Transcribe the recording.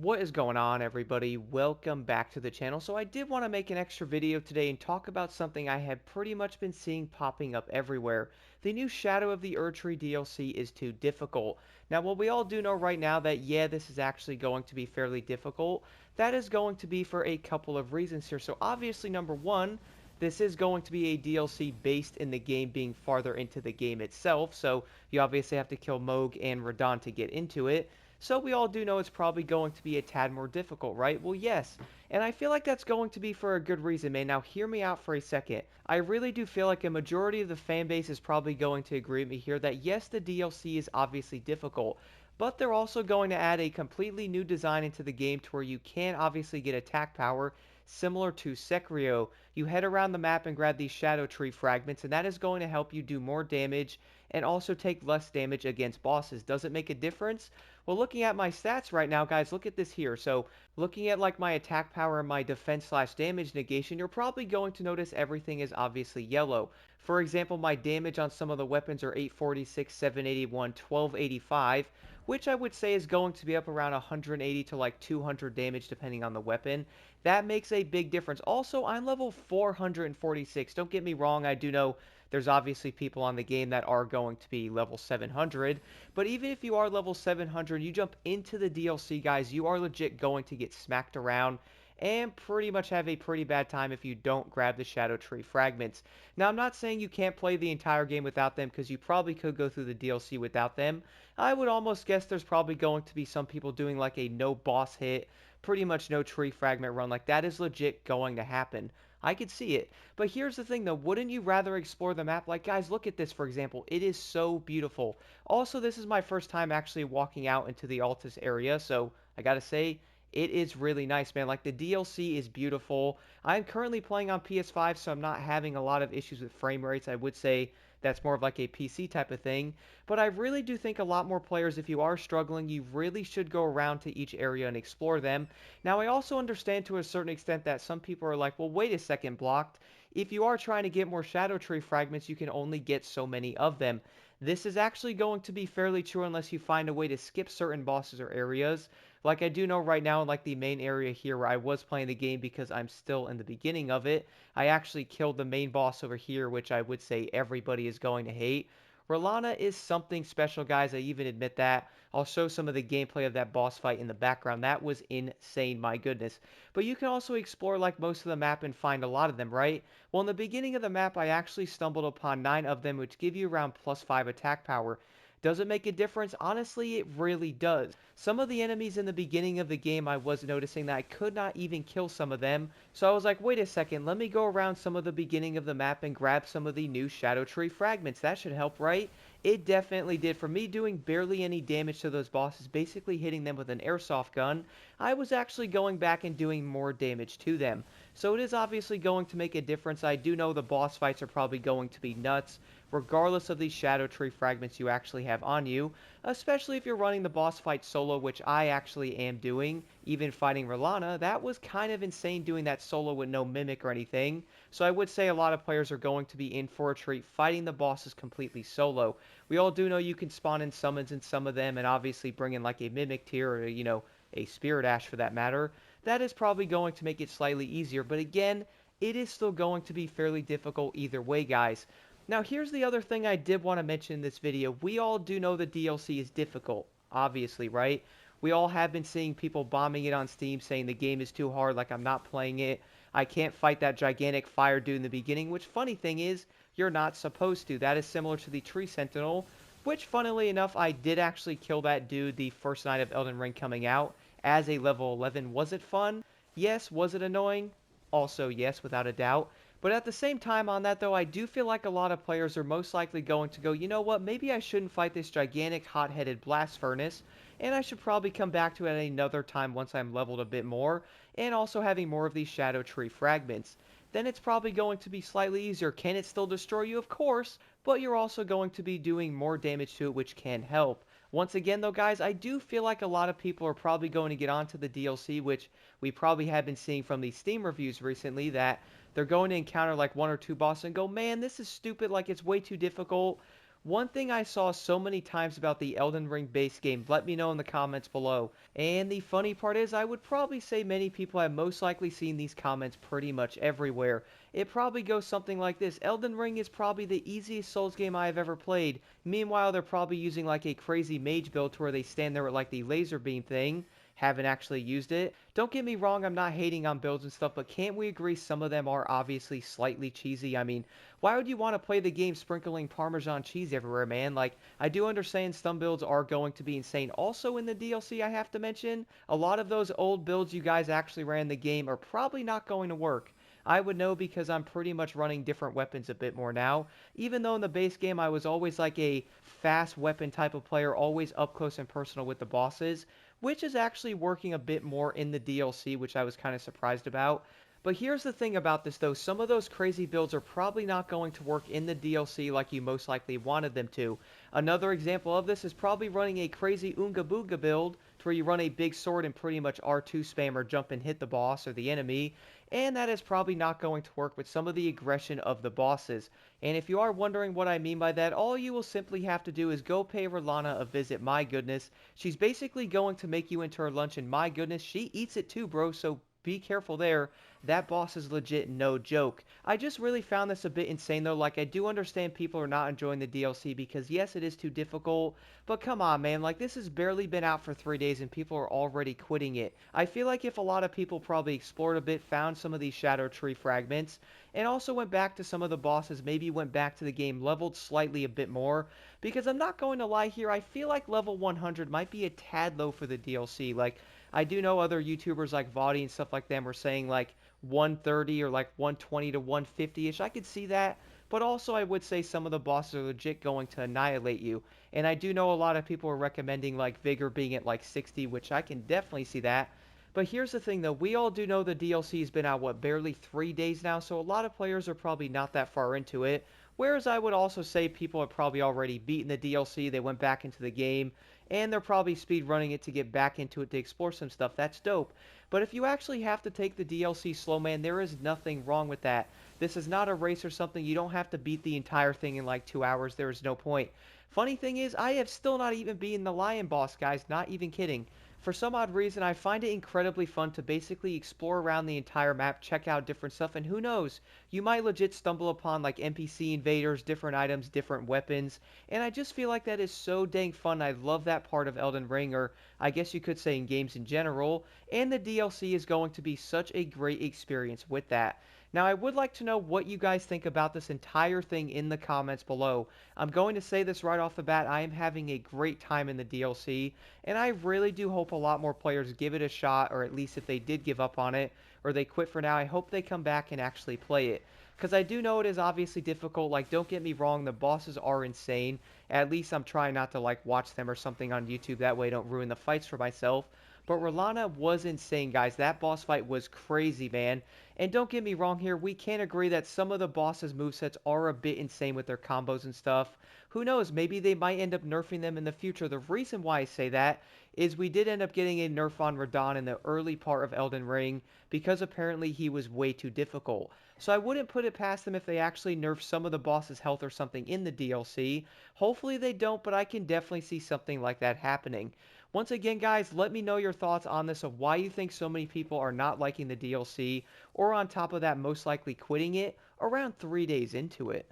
What is going on, everybody? Welcome back to the channel. So I did want to make an extra video today and talk about something I have pretty much been seeing popping up everywhere. The new Shadow of the Erdtree DLC is too difficult. Now, while we all do know right now that, yeah, this is actually going to be fairly difficult, that is going to be for a couple of reasons here. So obviously, number one, this is going to be a DLC based in the game being farther into the game itself. So you obviously have to kill Moog and Radon to get into it. So we all do know it's probably going to be a tad more difficult, right? Well, yes. And I feel like that's going to be for a good reason, man. Now, hear me out for a second. I really do feel like a majority of the fan base is probably going to agree with me here that yes, the DLC is obviously difficult, but they're also going to add a completely new design into the game to where you can obviously get attack power similar to Sekiro. You head around the map and grab these Shadow Tree fragments, and that is going to help you do more damage and also take less damage against bosses. Does it make a difference? Well, looking at my stats right now, guys, look at this here. So, looking at like my attack power and my defense slash damage negation, you're probably going to notice everything is obviously yellow. For example, my damage on some of the weapons are 846, 781, 1285, which I would say is going to be up around 180 to like 200 damage depending on the weapon. That makes a big difference. Also, I'm level 446. Don't get me wrong, I do know there's obviously people on the game that are going to be level 700, but even if you are level 700, you jump into the DLC, guys, you are legit going to get smacked around and pretty much have a pretty bad time if you don't grab the Shadow Tree fragments. Now, I'm not saying you can't play the entire game without them, because you probably could go through the DLC without them. I would almost guess there's probably going to be some people doing like a no boss hit, pretty much no tree fragment run. Like, that is legit going to happen. I could see it. But here's the thing though, wouldn't you rather explore the map? Like, guys, look at this, for example. It is so beautiful. Also, this is my first time actually walking out into the Altus area, so I gotta say, it is really nice, man. Like, the DLC is beautiful. I'm currently playing on PS5, so I'm not having a lot of issues with frame rates. I would say that's more of like a PC type of thing. But I really do think a lot more players, if you are struggling, you really should go around to each area and explore them. Now, I also understand to a certain extent that some people are like, well, wait a second, Blocked. If you are trying to get more Shadow Tree fragments, you can only get so many of them. This is actually going to be fairly true unless you find a way to skip certain bosses or areas. Like, I do know right now in like the main area here where I was playing the game because I'm still in the beginning of it, I actually killed the main boss over here, which I would say everybody is going to hate. Rolana is something special, guys. I even admit that. I'll show some of the gameplay of that boss fight in the background. That was insane, my goodness. But you can also explore like most of the map and find a lot of them, right? Well, in the beginning of the map, I actually stumbled upon 9 of them, which give you around +5 attack power. Does it make a difference? Honestly, it really does. Some of the enemies in the beginning of the game, I was noticing that I could not even kill some of them. So I was like, wait a second, let me go around some of the beginning of the map and grab some of the new Shadow Tree fragments. That should help, right? It definitely did. For me doing barely any damage to those bosses, basically hitting them with an airsoft gun, I was actually going back and doing more damage to them. So it is obviously going to make a difference. I do know the boss fights are probably going to be nuts, regardless of these Shadow Tree fragments you actually have on you, especially if you're running the boss fight solo, which I actually am doing, even fighting Rolana. That was kind of insane doing that solo with no mimic or anything, so I would say a lot of players are going to be in for a treat fighting the bosses completely solo. We all do know you can spawn in summons in some of them, and obviously bring in like a mimic tier or, a spirit ash for that matter. That is probably going to make it slightly easier, but again, it is still going to be fairly difficult either way, guys. Now, here's the other thing I did want to mention in this video. We all do know the DLC is difficult, obviously, right? We all have been seeing people bombing it on Steam, saying the game is too hard, like I'm not playing it. I can't fight that gigantic fire dude in the beginning, which, funny thing is, you're not supposed to. That is similar to the Tree Sentinel, which, funnily enough, I did actually kill that dude the first night of Elden Ring coming out as a level 11. Was it fun? Yes. Was it annoying? Also, yes, without a doubt. But at the same time on that, though, I do feel like a lot of players are most likely going to go, you know what, maybe I shouldn't fight this gigantic hot-headed blast furnace, and I should probably come back to it at another time once I'm leveled a bit more, and also having more of these Shadow Tree fragments. Then it's probably going to be slightly easier. Can it still destroy you? Of course, but you're also going to be doing more damage to it, which can help. Once again, though, guys, I do feel like a lot of people are probably going to get onto the DLC, which we probably have been seeing from these Steam reviews recently, that they're going to encounter like one or two bosses and go, man, this is stupid, like it's way too difficult. One thing I saw so many times about the Elden Ring base game, let me know in the comments below. And the funny part is, I would probably say many people have most likely seen these comments pretty much everywhere. It probably goes something like this: Elden Ring is probably the easiest Souls game I have ever played. Meanwhile, they're probably using like a crazy mage build to where they stand there with like the laser beam thing. Haven't actually used it. Don't get me wrong, I'm not hating on builds and stuff, but can't we agree some of them are obviously slightly cheesy? I mean, why would you want to play the game sprinkling Parmesan cheese everywhere, man? Like, I do understand some builds are going to be insane. Also in the DLC, I have to mention, a lot of those old builds you guys actually ran in the game are probably not going to work. I would know because I'm pretty much running different weapons a bit more now. Even though in the base game I was always like a fast weapon type of player, always up close and personal with the bosses, which is actually working a bit more in the DLC, which I was kind of surprised about. But here's the thing about this though, some of those crazy builds are probably not going to work in the DLC like you most likely wanted them to. Another example of this is probably running a crazy Oonga Booga build to where you run a big sword and pretty much R2 spam or jump and hit the boss or the enemy, and that is probably not going to work with some of the aggression of the bosses. And if you are wondering what I mean by that, all you will simply have to do is go pay Rolana a visit. My goodness, she's basically going to make you into her lunch, and my goodness, she eats it too, bro, so be careful there. That boss is legit no joke. I just really found this a bit insane though. Like, I do understand people are not enjoying the DLC because yes, it is too difficult, but come on, man. Like, this has barely been out for 3 days and people are already quitting it. I feel like if a lot of people probably explored a bit, found some of these Shadow Tree fragments, and also went back to some of the bosses, maybe went back to the game, leveled slightly a bit more, because I'm not going to lie here, I feel like level 100 might be a tad low for the DLC. Like, I do know other YouTubers like Vaudi and stuff like them were saying like 130 or like 120 to 150-ish. I could see that, but also I would say some of the bosses are legit going to annihilate you. And I do know a lot of people are recommending like Vigor being at like 60, which I can definitely see that. But here's the thing though, we all do know the DLC has been out, what, barely 3 days now, so a lot of players are probably not that far into it. Whereas I would also say people have probably already beaten the DLC, they went back into the game, and they're probably speed running it to get back into it to explore some stuff. That's dope. But if you actually have to take the DLC slow, man, there is nothing wrong with that. This is not a race or something. You don't have to beat the entire thing in like 2 hours. There is no point. Funny thing is, I have still not even beaten the lion boss, guys. Not even kidding. For some odd reason, I find it incredibly fun to basically explore around the entire map, check out different stuff, and who knows, you might legit stumble upon like NPC invaders, different items, different weapons, and I just feel like that is so dang fun. I love that part of Elden Ring, or I guess you could say in games in general, and the DLC is going to be such a great experience with that. Now, I would like to know what you guys think about this entire thing in the comments below. I'm going to say this right off the bat, I am having a great time in the DLC, and I really do hope a lot more players give it a shot, or at least if they did give up on it, or they quit for now, I hope they come back and actually play it. Because I do know it is obviously difficult, like, don't get me wrong, the bosses are insane. At least I'm trying not to, like, watch them or something on YouTube, that way I don't ruin the fights for myself. But Rolana was insane, guys. That boss fight was crazy, man. And don't get me wrong here, we can agree that some of the boss's movesets are a bit insane with their combos and stuff. Who knows, maybe they might end up nerfing them in the future. The reason why I say that is we did end up getting a nerf on Radahn in the early part of Elden Ring because apparently he was way too difficult. So I wouldn't put it past them if they actually nerf some of the boss's health or something in the DLC. Hopefully they don't, but I can definitely see something like that happening. Once again, guys, let me know your thoughts on this of why you think so many people are not liking the DLC, or on top of that, most likely quitting it around 3 days into it.